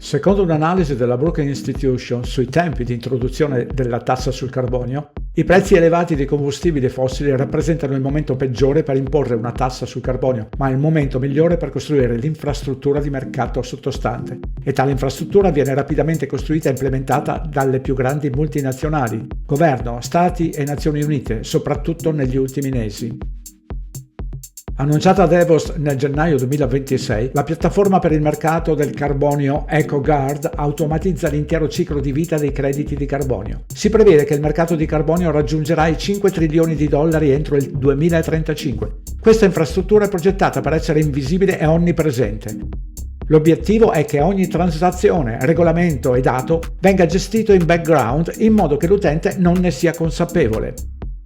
Secondo un'analisi della Brookings Institution sui tempi di introduzione della tassa sul carbonio, i prezzi elevati dei combustibili fossili rappresentano il momento peggiore per imporre una tassa sul carbonio, ma il momento migliore per costruire l'infrastruttura di mercato sottostante. E tale infrastruttura viene rapidamente costruita e implementata dalle più grandi multinazionali, governo, Stati e Nazioni Unite, soprattutto negli ultimi mesi. Annunciata a Davos nel gennaio 2026, la piattaforma per il mercato del carbonio EcoGuard automatizza l'intero ciclo di vita dei crediti di carbonio. Si prevede che il mercato di carbonio raggiungerà i 5 trilioni di dollari entro il 2035. Questa infrastruttura è progettata per essere invisibile e onnipresente. L'obiettivo è che ogni transazione, regolamento e dato venga gestito in background in modo che l'utente non ne sia consapevole.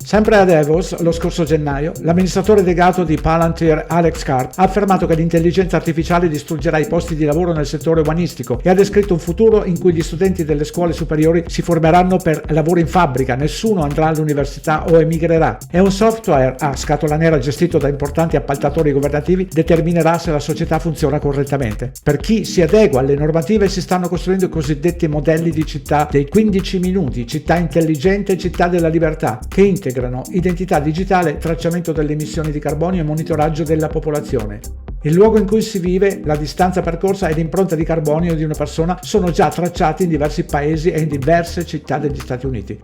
Sempre a Davos, lo scorso gennaio, l'amministratore delegato di Palantir Alex Karp ha affermato che l'intelligenza artificiale distruggerà i posti di lavoro nel settore umanistico e ha descritto un futuro in cui gli studenti delle scuole superiori si formeranno per lavoro in fabbrica, nessuno andrà all'università o emigrerà e un software a scatola nera gestito da importanti appaltatori governativi determinerà se la società funziona correttamente. Per chi si adegua alle normative si stanno costruendo i cosiddetti modelli di città dei 15 minuti, città intelligente e città della libertà, che integrano identità digitale, tracciamento delle emissioni di carbonio e monitoraggio della popolazione. Il luogo in cui si vive, la distanza percorsa e l'impronta di carbonio di una persona sono già tracciati in diversi paesi e in diverse città degli Stati Uniti.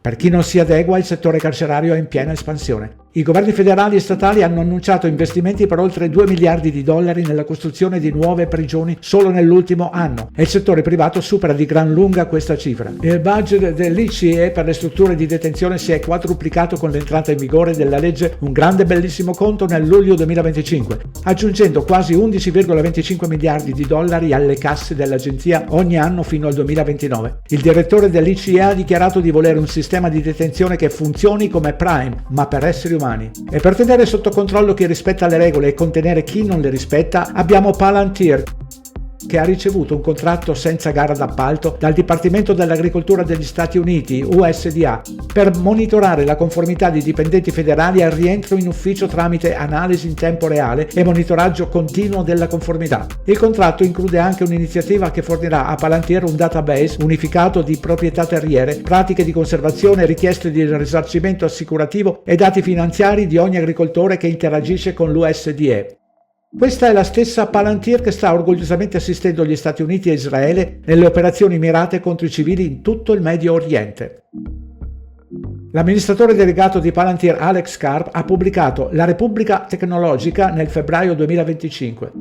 Per chi non si adegua, il settore carcerario è in piena espansione. I governi federali e statali hanno annunciato investimenti per oltre 2 miliardi di dollari nella costruzione di nuove prigioni solo nell'ultimo anno e il settore privato supera di gran lunga questa cifra. Il budget dell'ICE per le strutture di detenzione si è quadruplicato con l'entrata in vigore della legge Un grande bellissimo conto nel luglio 2025, aggiungendo quasi 11,25 miliardi di dollari alle casse dell'agenzia ogni anno fino al 2029. Il direttore dell'ICE ha dichiarato di volere un sistema di detenzione che funzioni come Prime, ma per esseri umani. E per tenere sotto controllo chi rispetta le regole e contenere chi non le rispetta, abbiamo Palantir, che ha ricevuto un contratto senza gara d'appalto dal Dipartimento dell'Agricoltura degli Stati Uniti, USDA, per monitorare la conformità di dipendenti federali al rientro in ufficio tramite analisi in tempo reale e monitoraggio continuo della conformità. Il contratto include anche un'iniziativa che fornirà a Palantir un database unificato di proprietà terriere, pratiche di conservazione, richieste di risarcimento assicurativo e dati finanziari di ogni agricoltore che interagisce con l'USDA. Questa è la stessa Palantir che sta orgogliosamente assistendo gli Stati Uniti e Israele nelle operazioni mirate contro i civili in tutto il Medio Oriente. L'amministratore delegato di Palantir Alex Karp ha pubblicato La Repubblica Tecnologica nel febbraio 2025.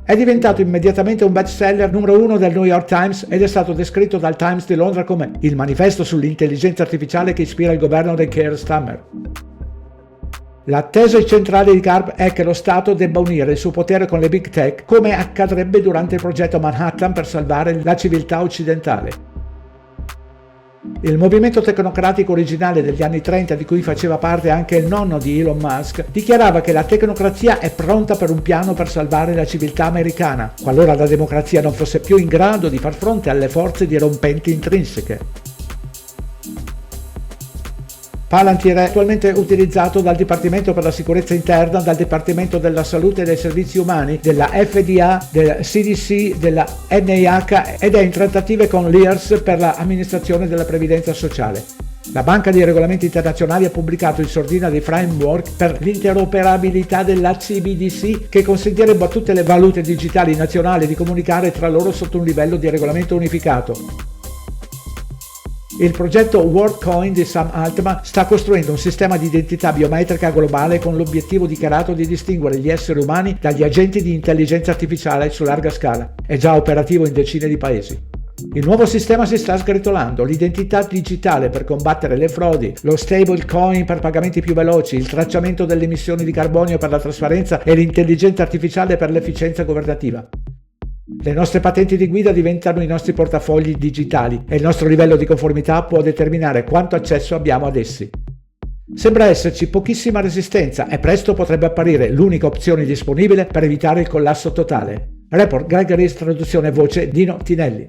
È diventato immediatamente un bestseller numero 1 del New York Times ed è stato descritto dal Times di Londra come il manifesto sull'intelligenza artificiale che ispira il governo di Keir Starmer. La tesi centrale di Karp è che lo Stato debba unire il suo potere con le big tech, come accadrebbe durante il progetto Manhattan per salvare la civiltà occidentale. Il movimento tecnocratico originale degli anni 30, di cui faceva parte anche il nonno di Elon Musk, dichiarava che la tecnocrazia è pronta per un piano per salvare la civiltà americana, qualora la democrazia non fosse più in grado di far fronte alle forze dirompenti intrinseche. Palantir è attualmente utilizzato dal Dipartimento per la Sicurezza Interna, dal Dipartimento della Salute e dei Servizi Umani, della FDA, del CDC, della NIH ed è in trattative con l'IRS per l'amministrazione della previdenza sociale. La Banca dei Regolamenti Internazionali ha pubblicato in sordina dei framework per l'interoperabilità dell'HCBDC che consentirebbe a tutte le valute digitali nazionali di comunicare tra loro sotto un livello di regolamento unificato. Il progetto WorldCoin di Sam Altman sta costruendo un sistema di identità biometrica globale con l'obiettivo dichiarato di distinguere gli esseri umani dagli agenti di intelligenza artificiale su larga scala. È già operativo in decine di paesi. Il nuovo sistema si sta sgretolando, l'identità digitale per combattere le frodi, lo stablecoin per pagamenti più veloci, il tracciamento delle emissioni di carbonio per la trasparenza e l'intelligenza artificiale per l'efficienza governativa. Le nostre patenti di guida diventano i nostri portafogli digitali e il nostro livello di conformità può determinare quanto accesso abbiamo ad essi. Sembra esserci pochissima resistenza e presto potrebbe apparire l'unica opzione disponibile per evitare il collasso totale. Report Gregory, traduzione voce Dino Tinelli.